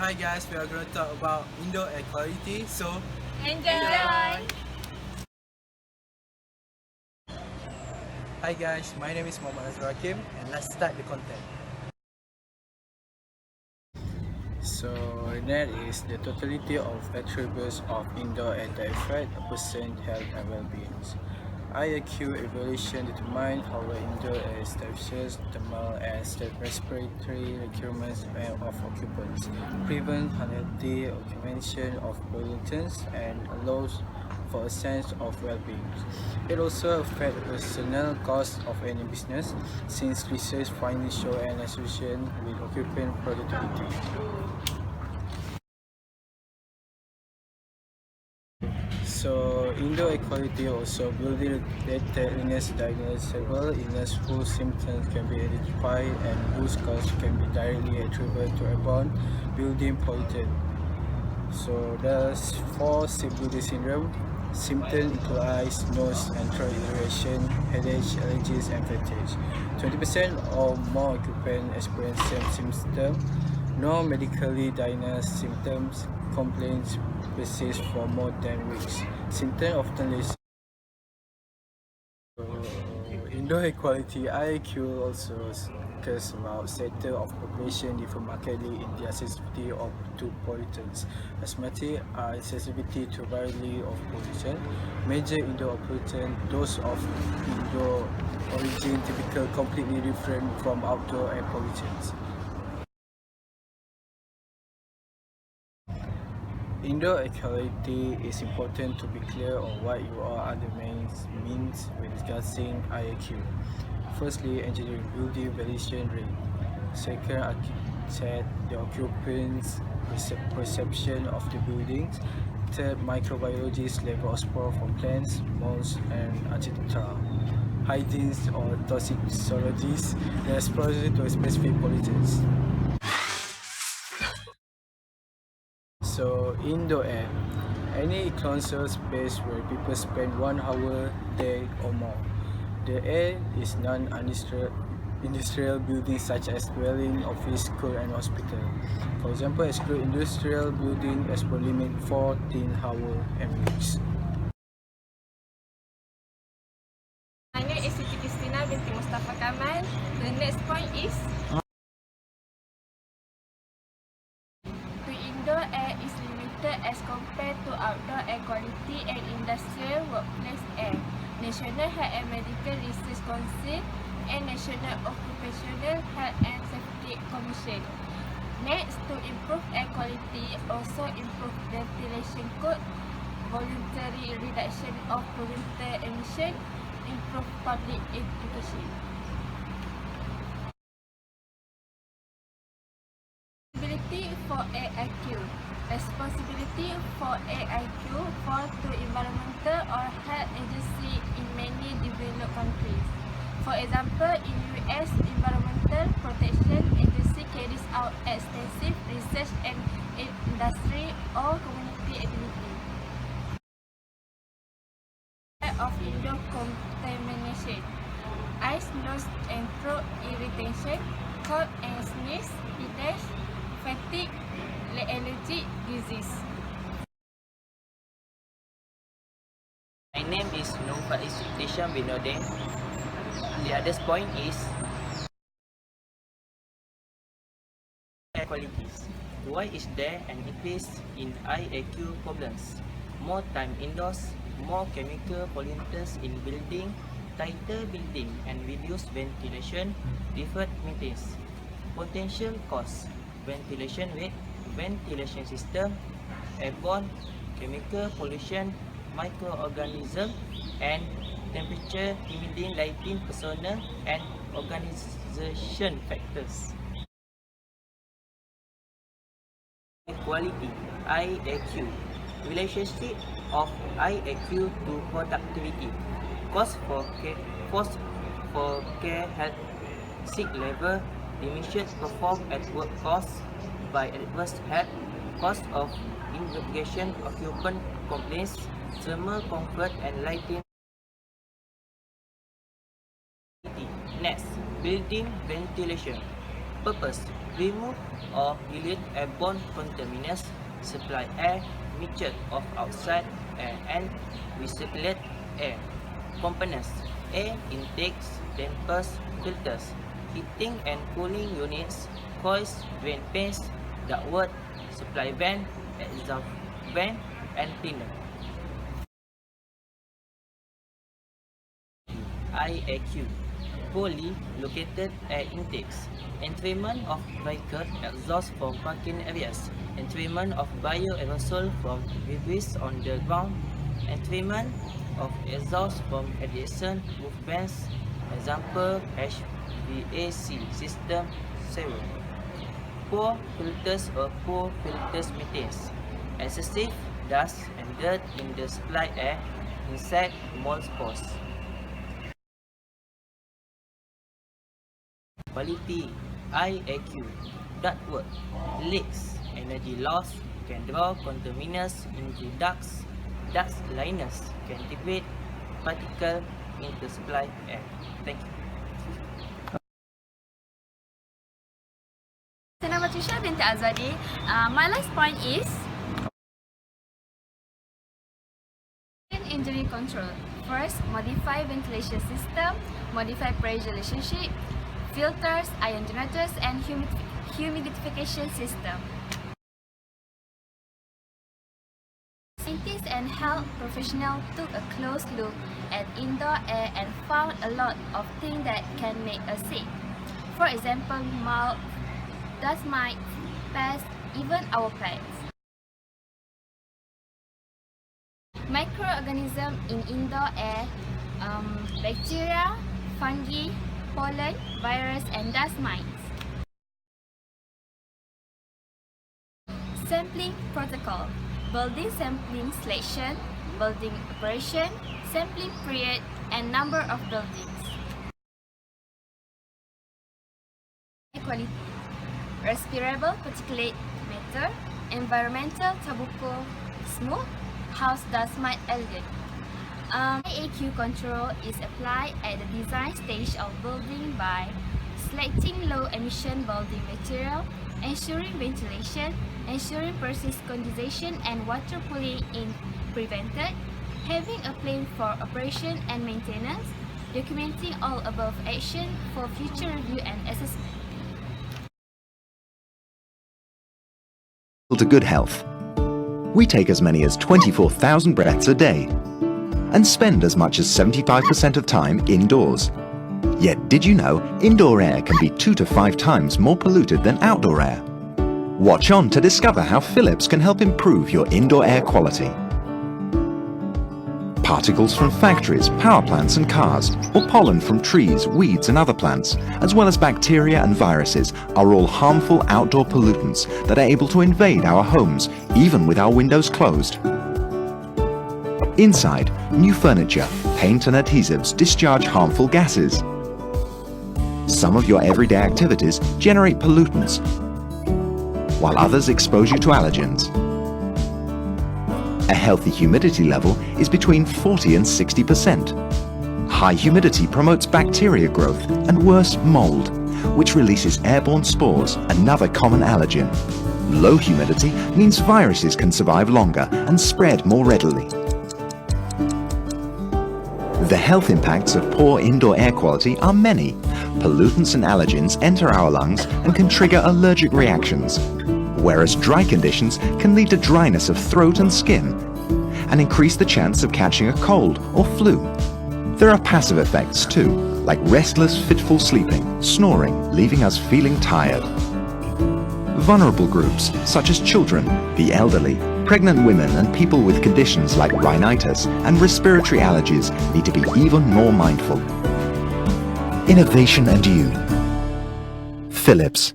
hi guys, we are going to talk about indoor air quality. So, Enjoy! hi guys, my name is Muhammad Azrul Hakim, and let's start the content. So, that is the totality of attributes of indoor air that affect a person's health and well-being. IAQ evaluation determines how well indoor air establishes thermal and respiratory requirements of occupants, prevents unhealthy accumulation of pollutants, and allows for a sense of well-being. It also affects the personnel cost of any business, since research findings show an association with occupant productivity. So, indoor air quality also building-related illness diagnosable illness whose symptoms can be identified and whose cause can be directly attributed to airborne building pollutant. So, there's 4 sick building syndrome. Symptoms include eyes, nose, and throat irritation, headache, allergies, and fatigue. 20% or more occupants experience same symptoms. No medically diagnosed symptoms complaints persist for more than weeks. Symptoms often list. Indoor air quality IAQ also cares about sector of population differ markedly in their sensitivity to pollutants. Asthmatic are sensitivity to variety of pollution. Major indoor pollutant, those of indoor origin, typically completely different from outdoor air pollutants. Indoor air quality is important to be clear on what your other means when discussing IAQ. Firstly, engineering building validation rate. Second, architect the occupants' perception of the buildings. Third, microbiologist level of spore from plants, moss, and architecture. Hygiene or toxicologists, the exposure to specific pollutants. So, indoor air. Any enclosed space where people spend 1 hour there or more. The air is non-industrial buildings such as dwelling, office, school, and hospital. For example, exclude industrial building as per limit 14 hours and weeks. My name is Siti Christina binti Mustafa Kamal. The next point is the indoor air is limited as compared to outdoor air quality and industrial workplace air. National Health and Medical Research Council and National Occupational Health and Safety Commission. Next, to improve air quality, also improve ventilation code, voluntary reduction of pollutant emission, improve public education. Responsibility for AIQ. Responsibility for AIQ fall to environmental or health agency in many developed countries. For example, in US, Environmental Protection Agency carries out extensive research and industry or community activity. Of indoor contamination, eyes, nose, and throat irritation, cough and sneeze, headache, fatigue, allergic disease. My name is Nufais Tisham Binodeng. The other point is air qualities. Why is there an increase in IAQ problems? More time indoors, more chemical pollutants in building, tighter building and reduced ventilation, deferred maintenance. Potential cause: ventilation rate, ventilation system, airborne, chemical pollution, microorganism, and temperature, humidity, lighting, personnel, and organization factors. Quality IAQ. Relationship of IAQ to productivity. Cost for care health, sick level, emissions performed at work caused by adverse health, cost of investigation, occupant complaints, thermal comfort and lighting. Next, building ventilation. Purpose: remove or dilute airborne contaminants, supply air mixture of outside air and recirculate air. Components: air intakes, dampers, filters, heating and cooling units, coils, drain pans, ductwork, supply vent, exhaust vent, and cleaner. IAQ, poorly located air intakes, entrapment of vehicle exhaust from parking areas, entrapment of bioaerosol from debris on the ground, entrapment of exhaust from adjacent roof vents, example HVAC system 0. Poor filters or poor filters maintenance, excessive dust and dirt in the supply air, insect mold spores. Quality IAQ, ductwork, leaks, energy loss, can draw contaminants into ducts, duct liners can degrade particle into supply air. Thank you. Saya nama Trisha binti Azwadi. My last point is injury control. First, modify ventilation system, modify pressure relationship, filters, ion generators, and humidification system. Scientists and health professionals took a close look at indoor air and found a lot of things that can make us sick. For example, mold, dust mites, pests, even our plants. Microorganisms in indoor air, bacteria, fungi, pollen, virus, and dust mites. Sampling protocol, building sampling selection, building operation, sampling period, and number of buildings. Air quality, respirable particulate matter, environmental tabuko smooth, house dust mite elegant. IAQ control is applied at the design stage of building by selecting low emission building material, ensuring ventilation, ensuring persist condensation and water pooling is prevented, having a plan for operation and maintenance, documenting all above action for future review and assessment. To good health. We take as many as 24,000 breaths a day and spend as much as 75% of time indoors. Yet did you know indoor air can be 2 to 5 times more polluted than outdoor air? Watch on to discover how Philips can help improve your indoor air quality. Particles from factories, power plants and cars, or pollen from trees, weeds and other plants, as well as bacteria and viruses, are all harmful outdoor pollutants that are able to invade our homes, even with our windows closed. Inside, new furniture, paint and adhesives discharge harmful gases. Some of your everyday activities generate pollutants, while others expose you to allergens. A healthy humidity level is between 40 and 60%. High humidity promotes bacteria growth and worse, mold, which releases airborne spores, another common allergen. Low humidity means viruses can survive longer and spread more readily. The health impacts of poor indoor air quality are many. Pollutants and allergens enter our lungs and can trigger allergic reactions, whereas dry conditions can lead to dryness of throat and skin and increase the chance of catching a cold or flu. There are passive effects too, like restless, fitful sleeping, snoring, leaving us feeling tired. Vulnerable groups, such as children, the elderly, pregnant women and people with conditions like rhinitis and respiratory allergies need to be even more mindful. Innovation and you. Philips.